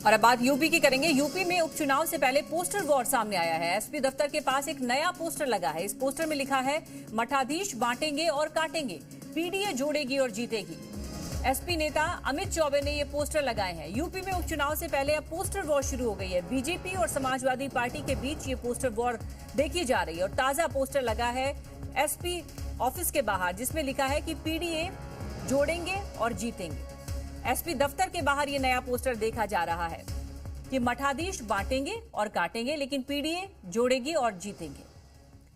और अब बात यूपी की करेंगे। यूपी में उपचुनाव से पहले पोस्टर वॉर सामने आया है। एसपी दफ्तर के पास एक नया पोस्टर लगा है। इस पोस्टर में लिखा है, मठाधीश बांटेंगे और काटेंगे, पीडीए जोड़ेगी और जीतेगी। एसपी नेता अमित चौबे ने ये पोस्टर लगाए हैं। यूपी में उपचुनाव से पहले अब पोस्टर वॉर शुरू हो गई है। बीजेपी और समाजवादी पार्टी के बीच ये पोस्टर वॉर देखी जा रही है और ताजा पोस्टर लगा है एसपी ऑफिस के बाहर, जिसमें लिखा है कि पीडीए जोड़ेंगे और जीतेंगे। एसपी दफ्तर के बाहर ये नया पोस्टर देखा जा रहा है कि मठाधीश बांटेंगे और काटेंगे, लेकिन पीडीए जोड़ेगी और जीतेंगे।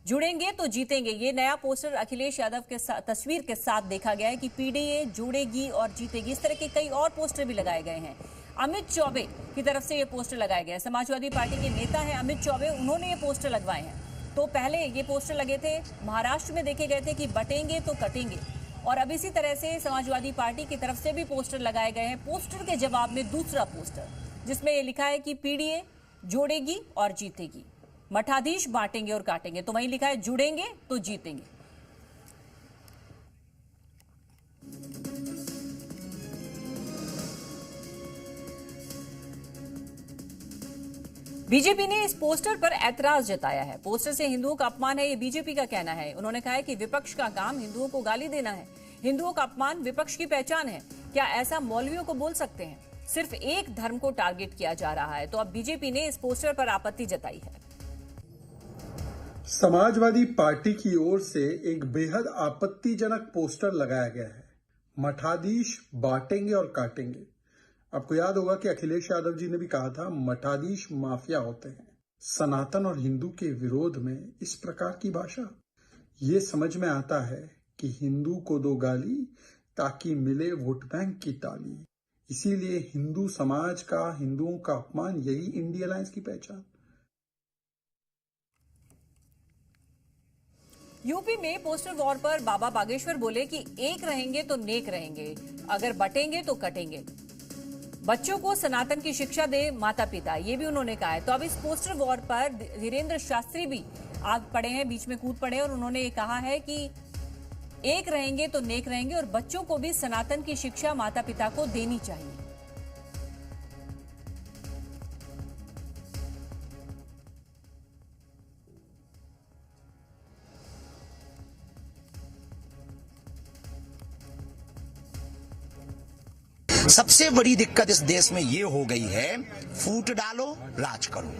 जुड़ेंगे तो जीतेंगे, ये नया पोस्टर अखिलेश यादव के तस्वीर के साथ देखा गया है कि पीडीए जुड़ेगी और जीतेगी। इस तरह के कई और पोस्टर भी लगाए गए हैं। अमित चौबे की तरफ से ये पोस्टर लगाए गए हैं। समाजवादी पार्टी के नेता हैं अमित चौबे, उन्होंने ये पोस्टर लगवाए हैं। तो पहले ये पोस्टर लगे थे, महाराष्ट्र में देखे गए थे कि बटेंगे तो कटेंगे, और अब इसी तरह से समाजवादी पार्टी की तरफ से भी पोस्टर लगाए गए हैं। पोस्टर के जवाब में दूसरा पोस्टर, जिसमें ये लिखा है कि पीडीए जोड़ेगी और जीतेगी, मठाधीश बांटेंगे और काटेंगे। तो वहीं लिखा है, जुड़ेंगे तो जीतेंगे। बीजेपी ने इस पोस्टर पर ऐतराज जताया है। पोस्टर से हिंदुओं का अपमान है, ये बीजेपी का कहना है। उन्होंने कहा है कि विपक्ष का काम हिंदुओं को गाली देना है। हिंदुओं का अपमान विपक्ष की पहचान है। क्या ऐसा मौलवियों को बोल सकते हैं? सिर्फ एक धर्म को टारगेट किया जा रहा है। तो अब बीजेपी ने इस पोस्टर पर आपत्ति जताई है। समाजवादी पार्टी की ओर से एक बेहद आपत्तिजनक पोस्टर लगाया गया है, मठाधीश बांटेंगे और काटेंगे। आपको याद होगा कि अखिलेश यादव जी ने भी कहा था, मठाधीश माफिया होते हैं। सनातन और हिंदू के विरोध में इस प्रकार की भाषा, ये समझ में आता है कि हिंदू को दो गाली ताकि मिले वोट बैंक की ताली। इसीलिए हिंदू समाज का, हिंदुओं का अपमान, यही इंडिया अलायंस की पहचान। यूपी में पोस्टर वॉर पर बाबा बागेश्वर बोले कि एक रहेंगे तो नेक रहेंगे, अगर बटेंगे तो कटेंगे। बच्चों को सनातन की शिक्षा दे माता पिता, ये भी उन्होंने कहा है। तो अब इस पोस्टर वॉर पर धीरेन्द्र शास्त्री भी आग पड़े हैं, बीच में कूद पड़े, और उन्होंने ये कहा है कि एक रहेंगे तो नेक रहेंगे और बच्चों को भी सनातन की शिक्षा माता पिता को देनी चाहिए। सबसे बड़ी दिक्कत इस देश में ये हो गई है, फूट डालो राज करो।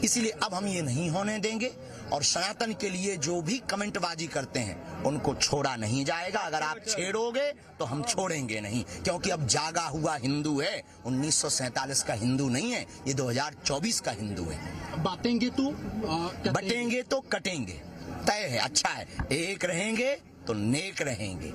इसीलिए अब हम ये नहीं होने देंगे और सनातन के लिए जो भी कमेंटबाजी करते हैं उनको छोड़ा नहीं जाएगा। अगर आप छेड़ोगे तो हम छोड़ेंगे नहीं, क्योंकि अब जागा हुआ हिंदू है। 1947 का हिंदू नहीं है, ये 2024 का हिंदू है। बांटेंगे तो बटेंगे तो कटेंगे, तय है। अच्छा है, एक रहेंगे तो नेक रहेंगे।